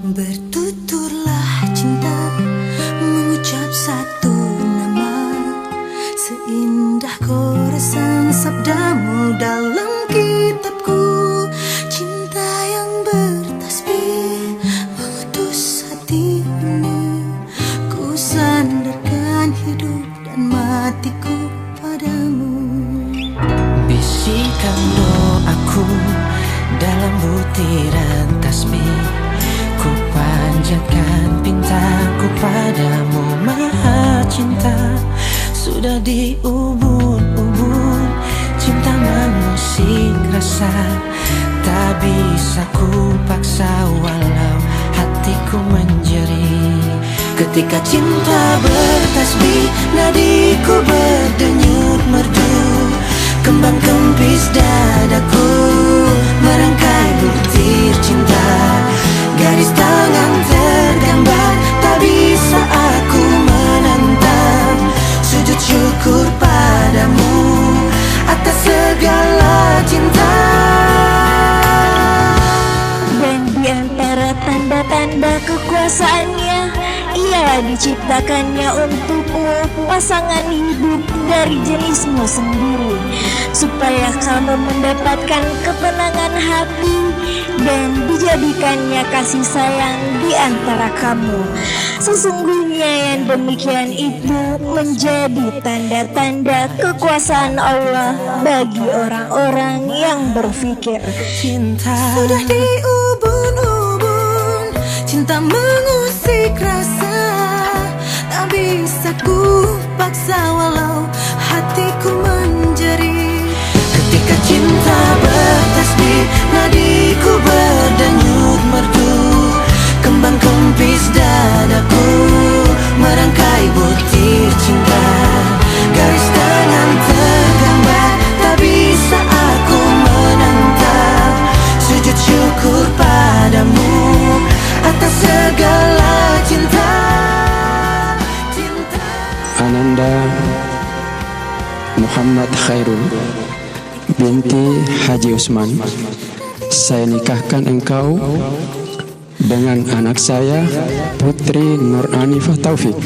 Bertuturlah cinta, mengucap satu nama, seindah koresan sabdamu dalam kitabku. Cinta yang bertasbih mengutus hati ini, ku sandarkan hidup dan matiku padamu. Bisikan doaku dalam butiran tasbih, ku panjatkan pintaku padamu maha cinta. Sudah diubun-ubun cinta mengusik rasa, tak bisa ku paksa walau hatiku menjerit. Ketika cinta bertasbih, nadiku berdenyut merdu, kembang kempis dadaku merangkai butir cinta. Garis tangan tergambar, tak bisa aku menentang. Sujud syukur padamu atas segala cinta. Dan di antara tanda-tanda kekuasaannya, ia diciptakannya untukmu pasangan hidup dari jenismu sendiri, supaya kamu mendapatkan ketenangan hati dan dijadikannya kasih sayang di antara kamu. Sesungguhnya yang demikian itu menjadi tanda-tanda kekuasaan Allah bagi orang-orang yang berfikir. Cinta Sudah diubun-ubun, cinta mengusik rasa, tak bisa ku paksa walau hatiku menjerit. ketika cinta bertasbih, nadiku berdenyut merdu, kembang kempis dadaku merangkai butir cinta. Garis tangan tergambar, tak bisa aku menentang. Sujud syukur padamu atas segala cinta. Ananda Muhammad Khairul binti Haji Usman, saya nikahkan engkau dengan anak saya Putri Nur Anifah Taufik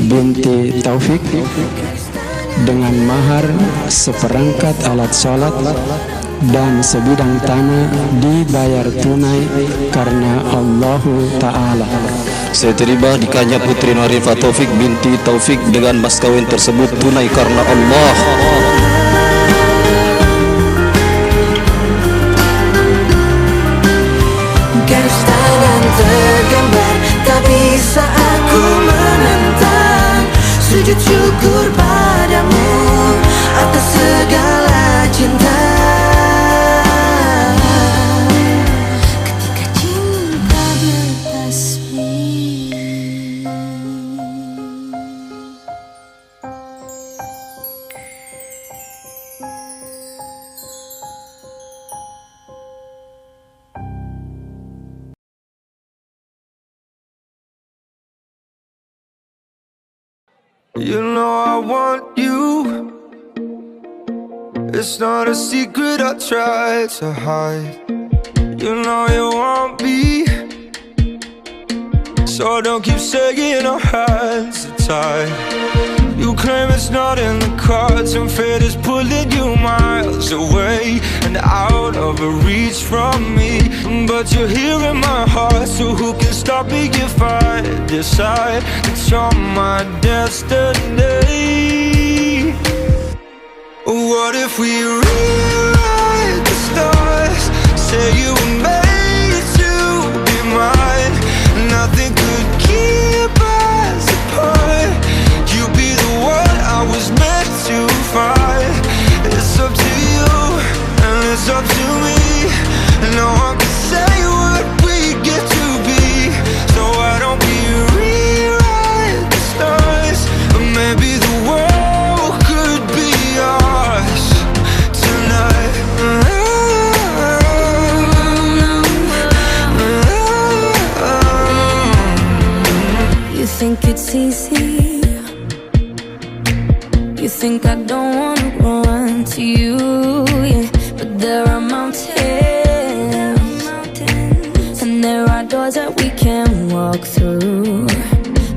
binti Taufik, dengan mahar seperangkat alat sholat dan sebidang tanah dibayar tunai karena Allahu Ta'ala. Saya terima nikahnya Putri Nur Anifah Taufik binti Taufik dengan mas kawin tersebut tunai karena Allah. Garis tangan tergambar, tak bisa aku menentang. Sujud syukur padamu atas segala cinta. Ketika cinta bertasbih. You know I want you. It's not a secret I try to hide. You know you want me, so don't keep saying our hands are tied. You claim it's not in the cards, and fate is pulling you miles away and out of reach from me. But you're here in my heart, so who can stop me if I decide that you're my destiny? What if we rewrite the stars? Say you were made to be mine. Nothing could keep us apart. You'd be the one I was meant to find. It's up to you and it's up to me. No one can say what we get to be. So why don't we rewrite the stars? Or maybe the world could be ours tonight. You think it's easy? You think I don't wanna run to you, yeah. But there are mountains, and there are doors doors that we can walk through.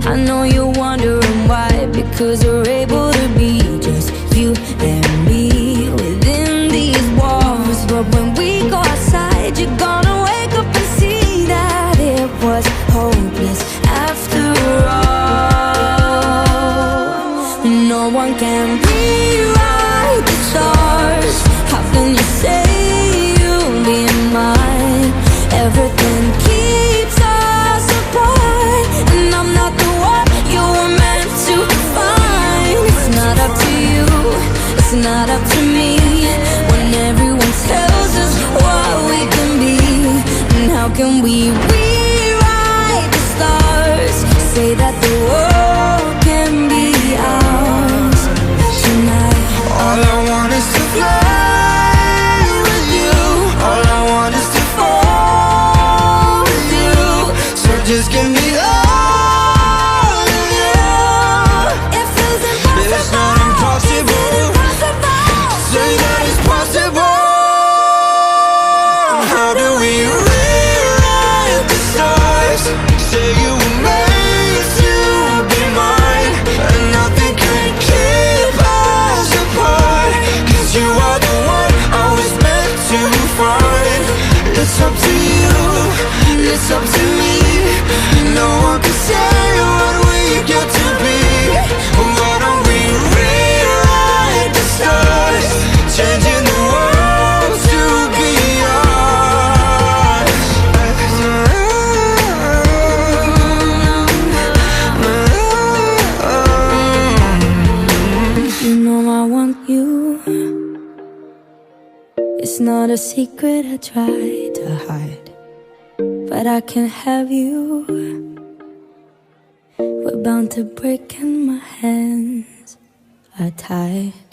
I know you're wondering why, because we're able to be just you and me within these walls. But when we go outside, you're gonna wake up and see that it was hopeless after all. No one can rewrite the stars. How can you say you'll be mine? Everything keeps us apart, and I'm not the one you were meant to find. It's not up to you, it's not up to me, when everyone tells us what we can be. And how can we rewrite the stars? Say that the world can be ours tonight. All I want is to fly with you. All I want is to fall with you. So just give me all of you. It feels impossible. It's not impossible. Say that it's possible. How do we rewrite the stars? Say you were made to be mine, and nothing could keep us apart. 'Cause you are the one I was meant to find. It's up to you, it's up to me. No one can say what we get to be. Why don't we rewrite the stars, changing the world to be ours? You know I want you. It's not a secret I try to hide, but I can have you. We're bound to break and my hands are tied.